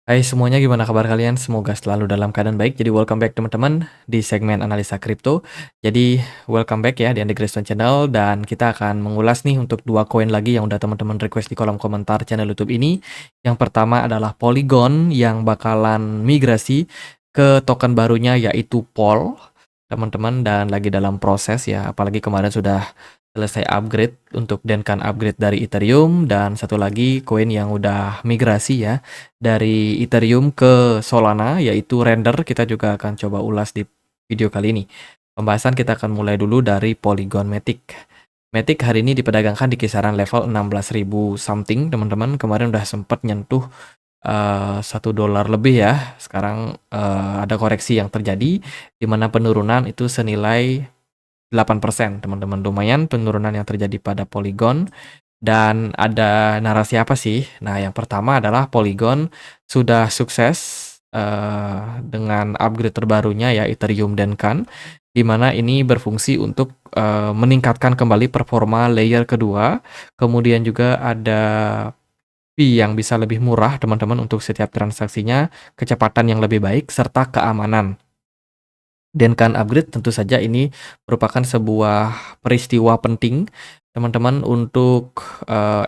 Hai semuanya, gimana kabar kalian? Semoga selalu dalam keadaan baik. Jadi welcome back teman-teman di segmen analisa kripto. Jadi welcome back ya di Andy Christian Channel, dan kita akan mengulas nih untuk dua koin lagi yang udah teman-teman request di kolom komentar channel YouTube ini. Yang pertama adalah Polygon yang bakalan migrasi ke token barunya yaitu POL, teman-teman, dan lagi dalam proses ya. Apalagi kemarin sudah selesai upgrade untuk Denkan upgrade dari Ethereum, dan satu lagi koin yang udah migrasi ya dari Ethereum ke Solana yaitu Render. Kita juga akan coba ulas di video kali ini. Pembahasan kita akan mulai dulu dari Polygon Matic. Matic hari ini diperdagangkan di kisaran level 16.000 something, teman-teman. Kemarin udah sempat nyentuh $1 lebih ya. Sekarang ada koreksi yang terjadi di mana penurunan itu senilai 8%, teman-teman. Lumayan penurunan yang terjadi pada Polygon. Dan ada narasi apa sih? Nah, yang pertama adalah Polygon sudah sukses dengan upgrade terbarunya ya Ethereum Denkan, di mana ini berfungsi untuk meningkatkan kembali performa layer kedua. Kemudian juga ada fee yang bisa lebih murah, teman-teman, untuk setiap transaksinya, kecepatan yang lebih baik, serta keamanan. Denkan upgrade tentu saja ini merupakan sebuah peristiwa penting, teman-teman, untuk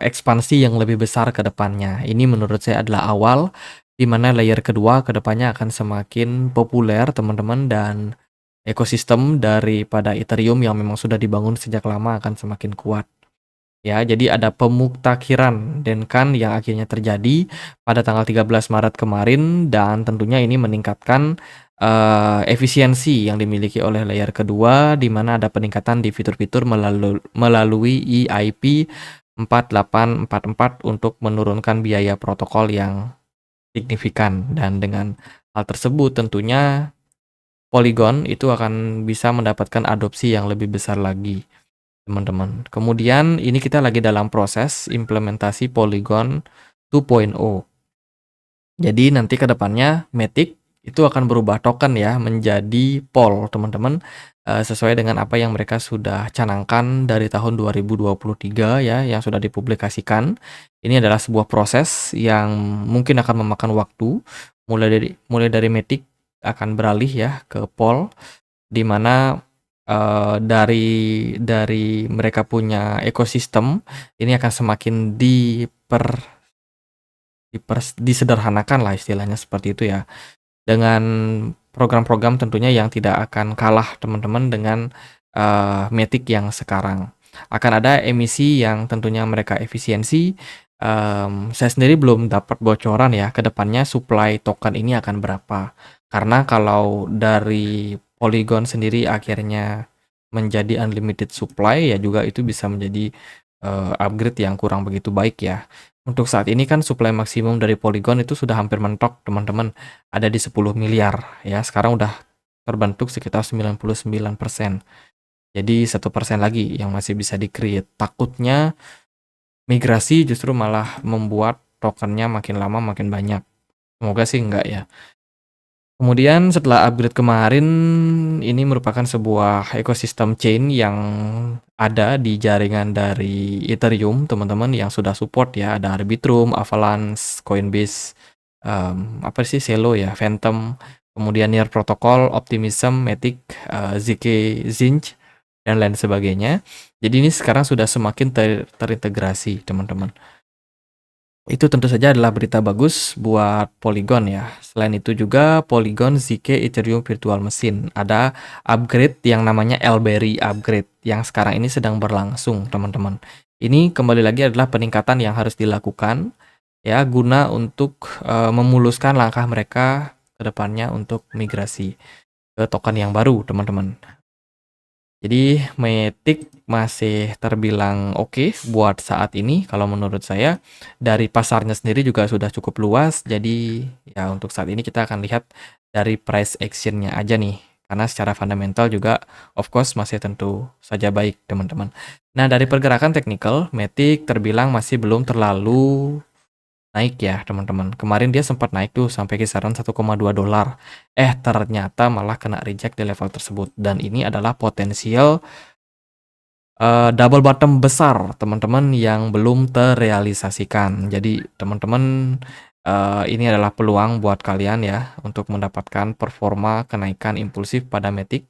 ekspansi yang lebih besar ke depannya. Ini menurut saya adalah awal di mana layer kedua ke depannya akan semakin populer, teman-teman, dan ekosistem daripada Ethereum yang memang sudah dibangun sejak lama akan semakin kuat. Ya, jadi ada pemuktakiran Denkan yang akhirnya terjadi pada tanggal 13 Maret kemarin, dan tentunya ini meningkatkan efisiensi yang dimiliki oleh layer kedua, di mana ada peningkatan di fitur-fitur melalui EIP 4844 untuk menurunkan biaya protokol yang signifikan. Dan dengan hal tersebut tentunya Polygon itu akan bisa mendapatkan adopsi yang lebih besar lagi, teman-teman. Kemudian ini kita lagi dalam proses implementasi Polygon 2.0. Jadi nanti ke depannya Matic itu akan berubah token ya menjadi POL, teman-teman, sesuai dengan apa yang mereka sudah canangkan dari tahun 2023 ya, yang sudah dipublikasikan. Ini adalah sebuah proses yang mungkin akan memakan waktu, mulai dari Matic akan beralih ya ke POL, di mana dari mereka punya ekosistem ini akan semakin disederhanakan lah, istilahnya seperti itu ya, dengan program-program tentunya yang tidak akan kalah, teman-teman, dengan Matic yang sekarang. Akan ada emisi yang tentunya mereka efisiensi. Saya sendiri belum dapat bocoran ya ke depannya supply token ini akan berapa, karena kalau dari Polygon sendiri akhirnya menjadi unlimited supply ya, juga itu bisa menjadi upgrade yang kurang begitu baik ya. Untuk saat ini kan supply maksimum dari Polygon itu sudah hampir mentok, teman-teman, ada di 10 miliar ya. Sekarang udah terbentuk sekitar 99%. Jadi 1% lagi yang masih bisa di-create. Takutnya migrasi justru malah membuat tokennya makin lama makin banyak. Semoga sih enggak ya. Kemudian setelah upgrade kemarin, ini merupakan sebuah ekosistem chain yang ada di jaringan dari Ethereum, teman-teman, yang sudah support ya. Ada Arbitrum, Avalanche, Coinbase, apa sih, Celo ya, Phantom, kemudian Near Protocol, Optimism, Matic, ZK, Zinc, dan lain sebagainya. Jadi ini sekarang sudah semakin terintegrasi, teman-teman. Itu tentu saja adalah berita bagus buat Polygon ya. Selain itu juga Polygon ZK Ethereum Virtual Machine ada upgrade yang namanya Elberry upgrade yang sekarang ini sedang berlangsung, teman-teman. Ini kembali lagi adalah peningkatan yang harus dilakukan ya, guna untuk memuluskan langkah mereka ke depannya untuk migrasi ke token yang baru, teman-teman. Jadi Matic masih terbilang oke buat saat ini kalau menurut saya. Dari pasarnya sendiri juga sudah cukup luas. Jadi ya untuk saat ini kita akan lihat dari price action-nya aja nih. Karena secara fundamental juga of course masih tentu saja baik, teman-teman. Nah, dari pergerakan teknikal, Matic terbilang masih belum terlalu naik ya, teman-teman. Kemarin dia sempat naik tuh sampai kisaran $1,2. Ternyata malah kena reject di level tersebut. Dan ini adalah potensial double bottom besar teman-teman yang belum terrealisasikan. Jadi teman-teman, ini adalah peluang buat kalian ya untuk mendapatkan performa kenaikan impulsif pada Matic.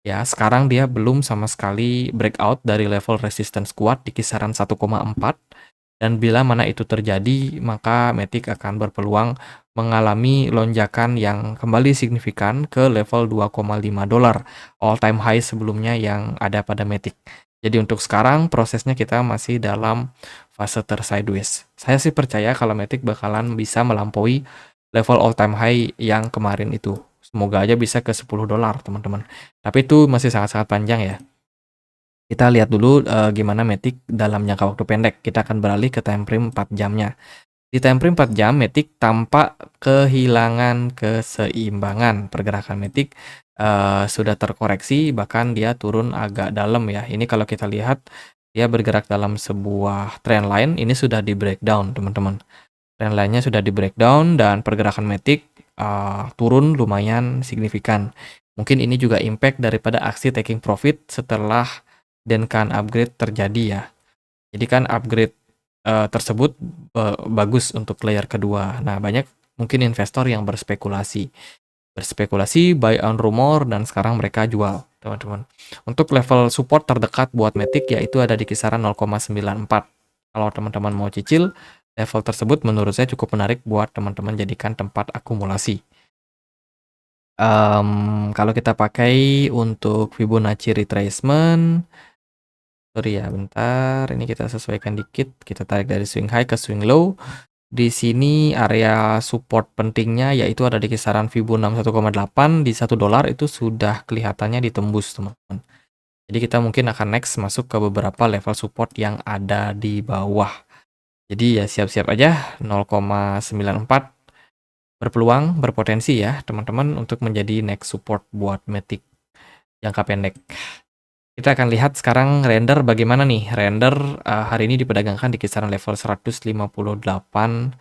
Ya, sekarang dia belum sama sekali breakout dari level resistance kuat di kisaran 1,4, dan bila mana itu terjadi, maka Matic akan berpeluang mengalami lonjakan yang kembali signifikan ke level 2,5 dolar, all time high sebelumnya yang ada pada Matic. Jadi untuk sekarang prosesnya kita masih dalam fase ter-sideways. Saya sih percaya kalau Matic bakalan bisa melampaui level all time high yang kemarin itu. Semoga aja bisa ke 10 dolar, teman-teman. Tapi itu masih sangat-sangat panjang ya. Kita lihat dulu gimana Matic dalam jangka waktu pendek. Kita akan beralih ke time frame 4 jamnya. Di time frame 4 jam, Matic tampak kehilangan keseimbangan. Pergerakan Matic sudah terkoreksi, bahkan dia turun agak dalam ya. Ini kalau kita lihat, dia bergerak dalam sebuah trend line. Ini sudah di breakdown, teman-teman. Trend line-nya sudah di breakdown dan pergerakan Matic turun lumayan signifikan. Mungkin ini juga impact daripada aksi taking profit setelah Denkan upgrade terjadi ya. Jadi kan upgrade tersebut bagus untuk layer kedua. Nah, banyak mungkin investor yang berspekulasi buy on rumor, dan sekarang mereka jual, teman-teman. Untuk level support terdekat buat Matic yaitu ada di kisaran 0,94. Kalau teman-teman mau cicil, level tersebut menurut saya cukup menarik buat teman-teman jadikan tempat akumulasi. Kalau kita pakai untuk Fibonacci retracement, sorry ya, bentar. Ini kita sesuaikan dikit. Kita tarik dari swing high ke swing low. Di sini area support pentingnya yaitu ada di kisaran Fibo 61,8 di 1 dolar, itu sudah kelihatannya ditembus, teman-teman. Jadi kita mungkin akan next masuk ke beberapa level support yang ada di bawah. Jadi ya siap-siap aja 0,94 berpeluang, berpotensi ya teman-teman untuk menjadi next support buat Matic jangka pendek. Kita akan lihat sekarang render bagaimana nih. Render hari ini diperdagangkan di kisaran level Rp158.000.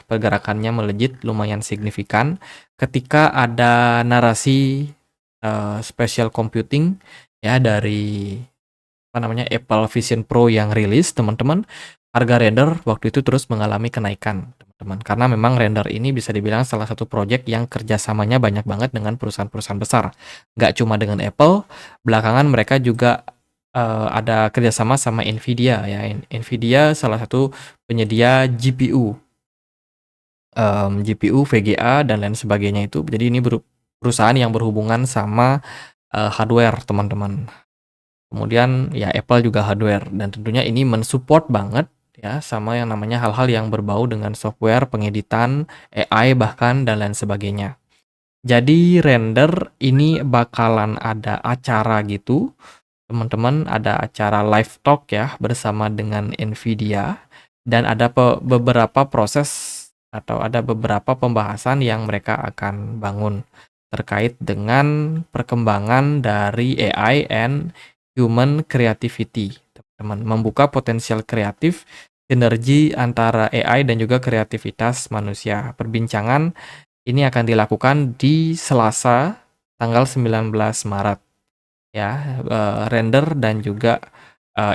Pergerakannya melejit lumayan signifikan ketika ada narasi special computing ya dari Apple Vision Pro yang rilis, teman-teman. Harga render waktu itu terus mengalami kenaikan, teman-teman, karena memang render ini bisa dibilang salah satu project yang kerjasamanya banyak banget dengan perusahaan-perusahaan besar. Nggak cuma dengan Apple, belakangan mereka juga ada kerjasama sama Nvidia ya. Nvidia salah satu penyedia GPU, VGA dan lain sebagainya itu. Jadi ini perusahaan yang berhubungan sama hardware, teman-teman. Kemudian ya Apple juga hardware, dan tentunya ini mensupport banget ya sama yang namanya hal-hal yang berbau dengan software, pengeditan, AI bahkan dan lain sebagainya. Jadi render ini bakalan ada acara gitu, teman-teman, ada acara live talk ya bersama dengan Nvidia, dan ada beberapa proses atau ada beberapa pembahasan yang mereka akan bangun terkait dengan perkembangan dari AI and human creativity, teman-teman. Membuka potensial kreatif, sinergi antara AI dan juga kreativitas manusia. Perbincangan ini akan dilakukan di Selasa tanggal 19 Maret ya, render dan juga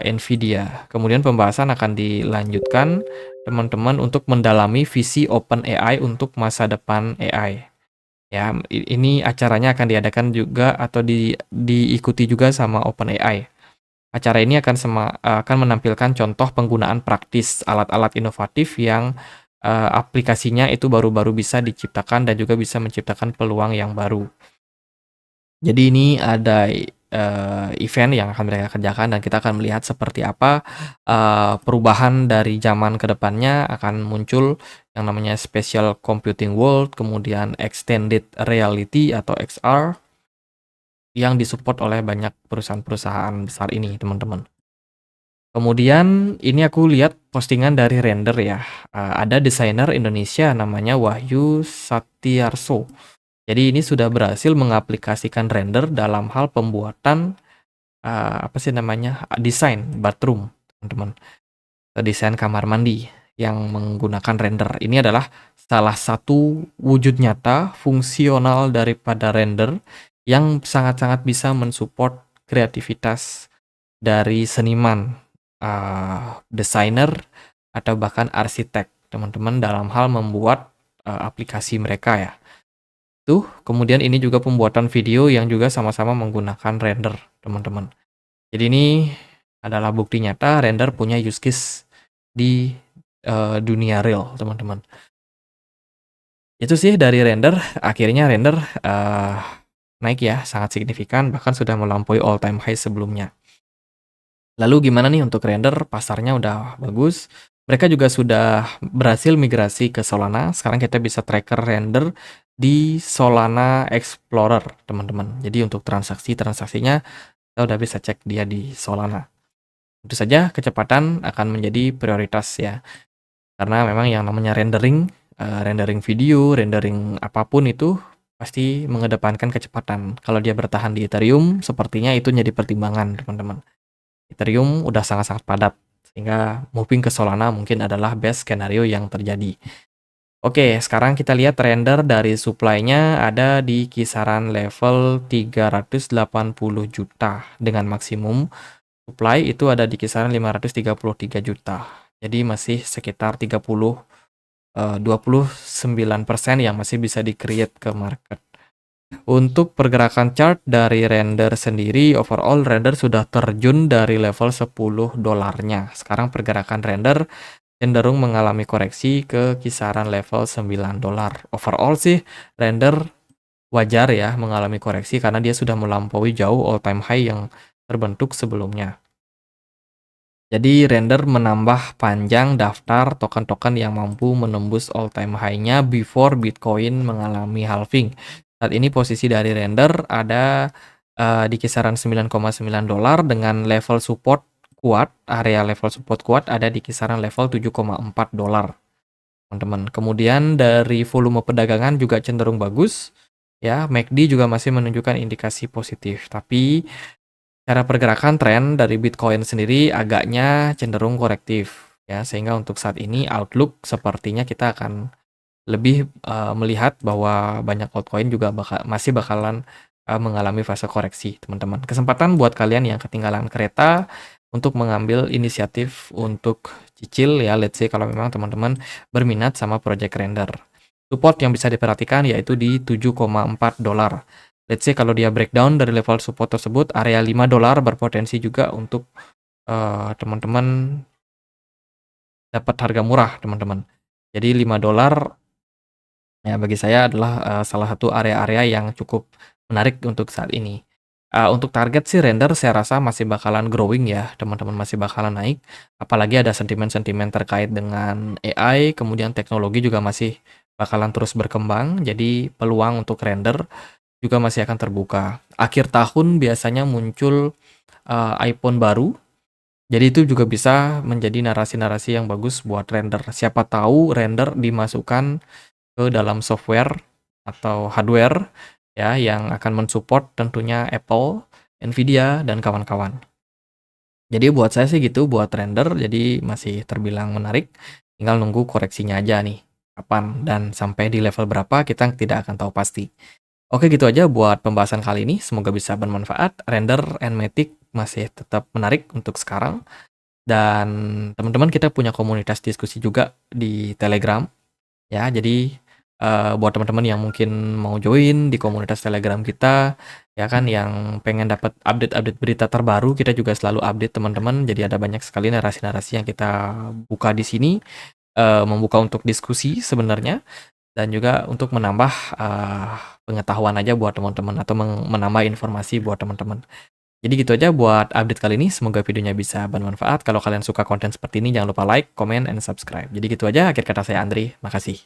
Nvidia. Kemudian pembahasan akan dilanjutkan, teman-teman, untuk mendalami visi OpenAI untuk masa depan AI. Ya, ini acaranya akan diadakan juga atau diikuti juga sama OpenAI. Acara ini akan menampilkan contoh penggunaan praktis alat-alat inovatif yang aplikasinya itu baru-baru bisa diciptakan dan juga bisa menciptakan peluang yang baru. Jadi ini ada event yang akan mereka kerjakan, dan kita akan melihat seperti apa perubahan dari zaman ke depannya. Akan muncul yang namanya Special Computing World, kemudian Extended Reality atau XR, yang disupport oleh banyak perusahaan-perusahaan besar ini, teman-teman. Kemudian ini aku lihat postingan dari render ya. Ada desainer Indonesia namanya Wahyu Satyarso. Jadi ini sudah berhasil mengaplikasikan render dalam hal pembuatan desain bathroom, teman-teman. Desain kamar mandi yang menggunakan render. Ini adalah salah satu wujud nyata fungsional daripada render yang sangat-sangat bisa mensupport kreativitas dari seniman, desainer, atau bahkan arsitek, teman-teman, dalam hal membuat, aplikasi mereka ya. Tuh, kemudian ini juga pembuatan video yang juga sama-sama menggunakan render, teman-teman. Jadi ini adalah bukti nyata render punya use case di, dunia real, teman-teman. Itu sih dari render, akhirnya render, naik ya, sangat signifikan, bahkan sudah melampaui all time high sebelumnya. Lalu gimana nih untuk render? Pasarnya udah bagus. Mereka juga sudah berhasil migrasi ke Solana. Sekarang kita bisa tracker render di Solana Explorer, teman-teman. Jadi untuk transaksinya, kita udah bisa cek dia di Solana. Tentu saja kecepatan akan menjadi prioritas ya. Karena memang yang namanya rendering, rendering video, rendering apapun itu pasti mengedepankan kecepatan. Kalau dia bertahan di Ethereum, sepertinya itu jadi pertimbangan, teman-teman. Ethereum udah sangat-sangat padat, sehingga moving ke Solana mungkin adalah best skenario yang terjadi. Oke, sekarang kita lihat render dari supply-nya ada di kisaran level 380 juta dengan maksimum supply itu ada di kisaran 533 juta. Jadi masih sekitar 29% yang masih bisa di-create ke market. Untuk pergerakan chart dari render sendiri, overall render sudah terjun dari level 10 dolarnya. Sekarang pergerakan render cenderung mengalami koreksi ke kisaran level 9 dolar. Overall sih render wajar ya mengalami koreksi karena dia sudah melampaui jauh all time high yang terbentuk sebelumnya. Jadi render menambah panjang daftar token-token yang mampu menembus all time high-nya before Bitcoin mengalami halving. Saat ini posisi dari render ada di kisaran 9,9 dolar dengan level support kuat, area level support kuat ada di kisaran level 7,4 dolar, teman-teman. Kemudian dari volume perdagangan juga cenderung bagus, ya. MACD juga masih menunjukkan indikasi positif, tapi cara pergerakan tren dari Bitcoin sendiri agaknya cenderung korektif, ya. Sehingga untuk saat ini outlook sepertinya kita akan lebih melihat bahwa banyak altcoin juga masih bakalan mengalami fase koreksi, teman-teman. Kesempatan buat kalian yang ketinggalan kereta untuk mengambil inisiatif untuk cicil ya, let's say kalau memang teman-teman berminat sama project render. Support yang bisa diperhatikan yaitu di 7,4 dolar. Let's say kalau dia breakdown dari level support tersebut, area 5 dolar berpotensi juga untuk teman-teman dapat harga murah, teman-teman. Jadi 5 dolar ya bagi saya adalah salah satu area-area yang cukup menarik untuk saat ini. Untuk target sih render saya rasa masih bakalan growing ya, teman-teman, masih bakalan naik. Apalagi ada sentimen-sentimen terkait dengan AI, kemudian teknologi juga masih bakalan terus berkembang. Jadi peluang untuk render juga masih akan terbuka. Akhir tahun biasanya muncul iPhone baru. Jadi itu juga bisa menjadi narasi-narasi yang bagus buat render. Siapa tahu render dimasukkan ke dalam software atau hardware ya yang akan mensupport tentunya Apple, Nvidia, dan kawan-kawan. Jadi buat saya sih gitu buat render, jadi masih terbilang menarik. Tinggal nunggu koreksinya aja nih, kapan dan sampai di level berapa kita tidak akan tahu pasti. Oke, gitu aja buat pembahasan kali ini. Semoga bisa bermanfaat. Render and Matic masih tetap menarik untuk sekarang. Dan teman-teman kita punya komunitas diskusi juga di Telegram. Ya, jadi buat teman-teman yang mungkin mau join di komunitas Telegram kita, ya kan, yang pengen dapat update-update berita terbaru, kita juga selalu update teman-teman. Jadi ada banyak sekali narasi-narasi yang kita buka di sini, membuka untuk diskusi sebenarnya. Dan juga untuk menambah pengetahuan aja buat teman-teman atau menambah informasi buat teman-teman. Jadi gitu aja buat update kali ini. Semoga videonya bisa bermanfaat. Kalau kalian suka konten seperti ini, jangan lupa like, comment, and subscribe. Jadi gitu aja. Akhir kata saya Andri. Makasih.